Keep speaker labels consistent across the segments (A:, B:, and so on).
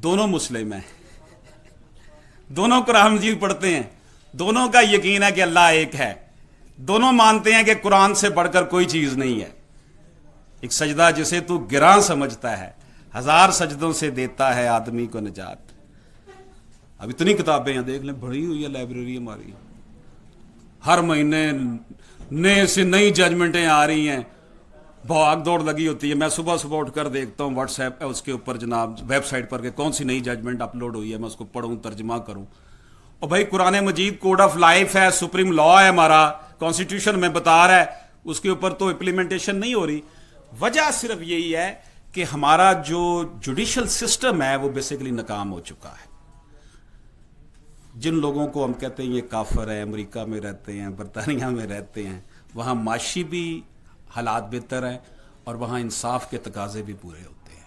A: دونوں مسلم ہیں, دونوں قرآن مجید پڑھتے ہیں, دونوں کا یقین ہے کہ اللہ ایک ہے, دونوں مانتے ہیں کہ قرآن سے بڑھ کر کوئی چیز نہیں ہے. ایک سجدہ جسے تو گراں سمجھتا ہے, 1000 سجدوں سے دیتا ہے آدمی کو نجات. اب اتنی کتابیں ہیں, دیکھ لیں, بڑی ہوئی ہے لائبریری ہماری, ہر مہینے نئے سے نئی ججمنٹیں آ رہی ہیں, بھاگ دوڑ لگی ہوتی ہے. میں صبح صبح اٹھ کر دیکھتا ہوں واٹس ایپ اس کے اوپر جناب ویب سائٹ پر کہ کون سی نئی ججمنٹ اپلوڈ ہوئی ہے, میں اس کو پڑھوں, ترجمہ کروں. اور بھائی قرآن مجید کوڈ آف لائف ہے, سپریم لا ہے ہمارا, کانسٹیٹیوشن میں بتا رہا ہے, اس کے اوپر تو امپلیمنٹیشن نہیں ہو رہی. وجہ صرف یہی ہے کہ ہمارا جو جوڈیشل سسٹم ہے وہ بیسیکلی ناکام ہو چکا ہے. جن لوگوں کو ہم کہتے ہیں یہ کافر ہے, امریکہ میں رہتے ہیں, برطانیہ میں رہتے ہیں, وہاں معاشی بھی حالات بہتر ہیں اور وہاں انصاف کے تقاضے بھی پورے ہوتے ہیں.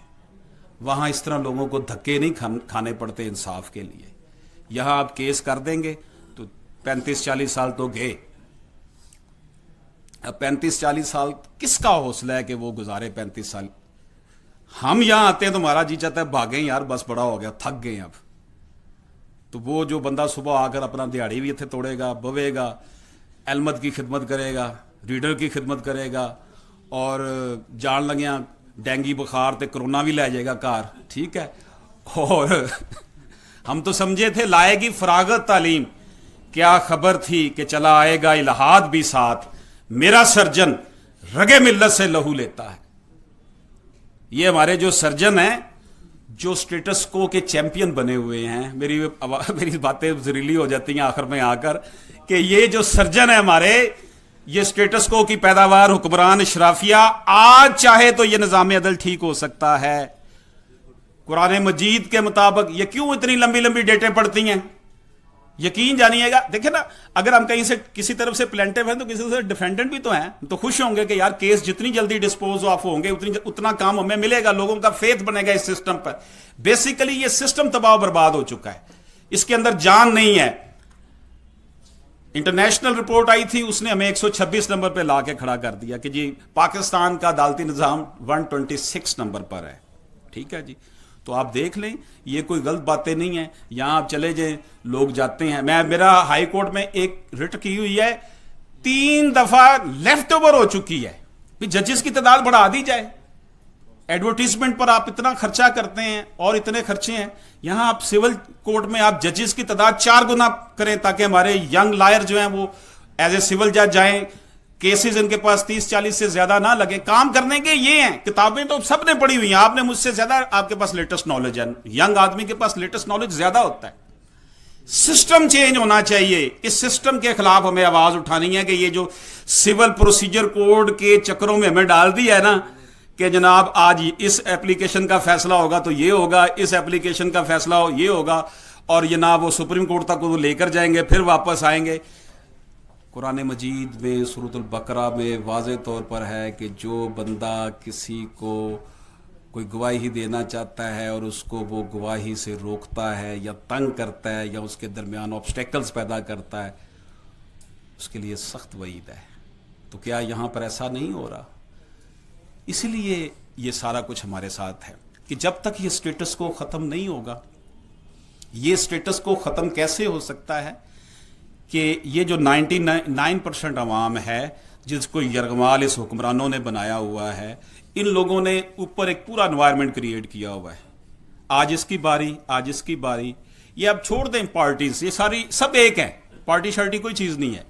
A: وہاں اس طرح لوگوں کو دھکے نہیں کھانے پڑتے انصاف کے لیے. یہاں آپ کیس کر دیں گے تو 35-40 سال تو گئے. اب 35-40 سال کس کا حوصلہ ہے کہ وہ گزارے 35 سال؟ ہم یہاں آتے ہیں تو ہمارا جی چاہتا ہے بھاگیں یار, بس بڑا ہو گیا, تھک گئے اب. تو وہ جو بندہ صبح آ کر اپنا دیہڑی بھی اتنے توڑے گا, بوے گا, علمت کی خدمت کرے گا, ریڈر کی خدمت کرے گا, اور جان لگیاں ڈینگی بخار تے کرونا بھی لے جائے گا کار, ٹھیک ہے. اور ہم تو سمجھے تھے لائے گی فراغت تعلیم, کیا خبر تھی کہ چلا آئے گا الہاد بھی ساتھ, میرا سرجن رگے ملت سے لہو لیتا ہے. یہ ہمارے جو سرجن ہیں جو سٹیٹس کو کے چیمپئن بنے ہوئے ہیں, میری باتیں زہریلی ہو جاتی ہیں آخر میں آ کر, کہ یہ جو سرجن ہیں ہمارے, یہ سٹیٹس کو کی پیداوار حکمران اشرافیہ, آج چاہے تو یہ نظام عدل ٹھیک ہو سکتا ہے قرآن مجید کے مطابق. یہ کیوں اتنی لمبی لمبی ڈیٹیں پڑتی ہیں؟ یقین جانیے گا. دیکھیں نا, اگر ہم کہیں سے کسی طرف سے پلینٹیو ہیں تو کسی سے ڈیفینڈنٹ بھی تو ہیں, تو خوش ہوں گے کہ یار کیس جتنی جلدی ڈسپوز آف ہوں گے اتنا کام ہمیں ملے گا, لوگوں کا فیتھ بنے گا اس سسٹم پر. بیسیکلی یہ سسٹم تباہ و برباد ہو چکا ہے, اس کے اندر جان نہیں ہے. انٹرنیشنل رپورٹ آئی تھی, اس نے ہمیں 126 نمبر پہ لا کے کھڑا کر دیا کہ جی پاکستان کا عدالتی نظام 126 نمبر پر ہے. ٹھیک ہے جی, تو آپ دیکھ لیں یہ کوئی غلط باتیں نہیں ہیں. یہاں آپ چلے جائیں, لوگ جاتے ہیں. میرا ہائی کورٹ میں ایک رٹ کی ہوئی ہے, 3 دفعہ لیفٹ اوور ہو چکی ہے. ججز کی تعداد بڑھا دی جائے. ایڈورٹیزمنٹ پر آپ اتنا خرچہ کرتے ہیں اور اتنے خرچے ہیں, یہاں آپ سول کورٹ میں آپ ججز کی تعداد 4 گنا کریں تاکہ ہمارے ینگ لائر جو ہیں وہ ایز اے سول جج جائیں, کیسز ان کے پاس 30-40 سے زیادہ نہ لگے. کام کرنے کے یہ ہیں, کتابیں تو سب نے پڑھی ہوئی ہیں, آپ نے مجھ سے زیادہ, آپ کے پاس لیٹسٹ نالج ہے. ینگ آدمی کے پاس لیٹسٹ نالج زیادہ ہوتا ہے. سسٹم چینج ہونا چاہیے. اس سسٹم کے خلاف ہمیں آواز اٹھانی ہے کہ یہ جو سول پروسیجر کوڈ کے چکروں میں ہمیں ڈال دیا ہے نا کہ جناب آج اس ایپلیکیشن کا فیصلہ ہوگا تو یہ ہوگا, اس ایپلیکیشن کا فیصلہ ہو یہ ہوگا, اور یہ نہ وہ سپریم کورٹ تک وہ لے کر جائیں گے پھر واپس آئیں گے. قرآن مجید میں سورۃ البقرہ میں واضح طور پر ہے کہ جو بندہ کسی کو کوئی گواہی دینا چاہتا ہے اور اس کو وہ گواہی سے روکتا ہے یا تنگ کرتا ہے یا اس کے درمیان آبسٹیکلز پیدا کرتا ہے, اس کے لیے سخت وعید ہے. تو کیا یہاں پر ایسا نہیں ہو رہا؟ اسی لیے یہ سارا کچھ ہمارے ساتھ ہے کہ جب تک یہ سٹیٹس کو ختم نہیں ہوگا. یہ سٹیٹس کو ختم کیسے ہو سکتا ہے کہ یہ جو 99% عوام ہے جس کو یرغمال اس حکمرانوں نے بنایا ہوا ہے, ان لوگوں نے اوپر ایک پورا انوائرمنٹ کریٹ کیا ہوا ہے. آج اس کی باری, آج اس کی باری. یہ اب چھوڑ دیں پارٹیز, یہ ساری سب ایک ہیں, پارٹی شارٹی کوئی چیز نہیں ہے.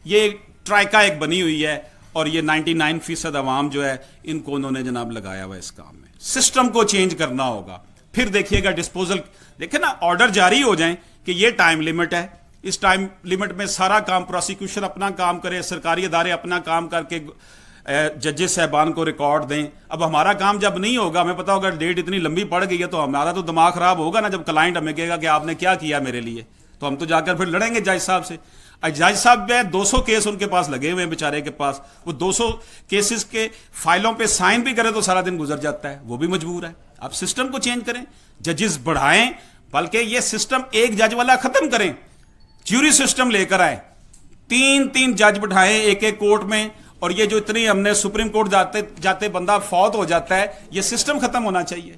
A: یہ ٹرائکا ایک بنی ہوئی ہے اور یہ 99% عوام جو ہے ان کو انہوں نے جناب لگایا ہوا ہے اس کام میں. سسٹم کو چینج کرنا ہوگا. پھر دیکھیے گا ڈسپوزل, دیکھیں نا آرڈر جاری ہو جائیں کہ یہ ٹائم لیمٹ ہے, اس ٹائم لیمٹ میں سارا کام, پروسیکیوشن اپنا کام کرے, سرکاری ادارے اپنا کام کر کے ججز صاحبان کو ریکارڈ دیں. اب ہمارا کام جب نہیں ہوگا, ہمیں پتا ہوگا ڈیٹ اتنی لمبی پڑ گئی ہے, تو ہمارا تو دماغ خراب ہوگا نا جب کلائنٹ ہمیں کہے گا کہ آپ نے کیا کیا میرے لیے, تو ہم تو جا کر پھر لڑیں گے جج صاحب سے. جج صاحب جو ہے 200 کیس ان کے پاس لگے ہوئے ہیں بیچارے کے پاس, وہ 200 کیسز کے فائلوں پہ سائن بھی کرے تو سارا دن گزر جاتا ہے, وہ بھی مجبور ہے. آپ سسٹم کو چینج کریں, ججز بڑھائیں, بلکہ یہ سسٹم ایک جج والا ختم کریں, جیوری سسٹم لے کر آئے, 3 جج بٹھائیں ایک ایک کورٹ میں. اور یہ جو اتنی ہم نے سپریم کورٹ جاتے جاتے بندہ فوت ہو جاتا ہے, یہ سسٹم ختم ہونا چاہیے.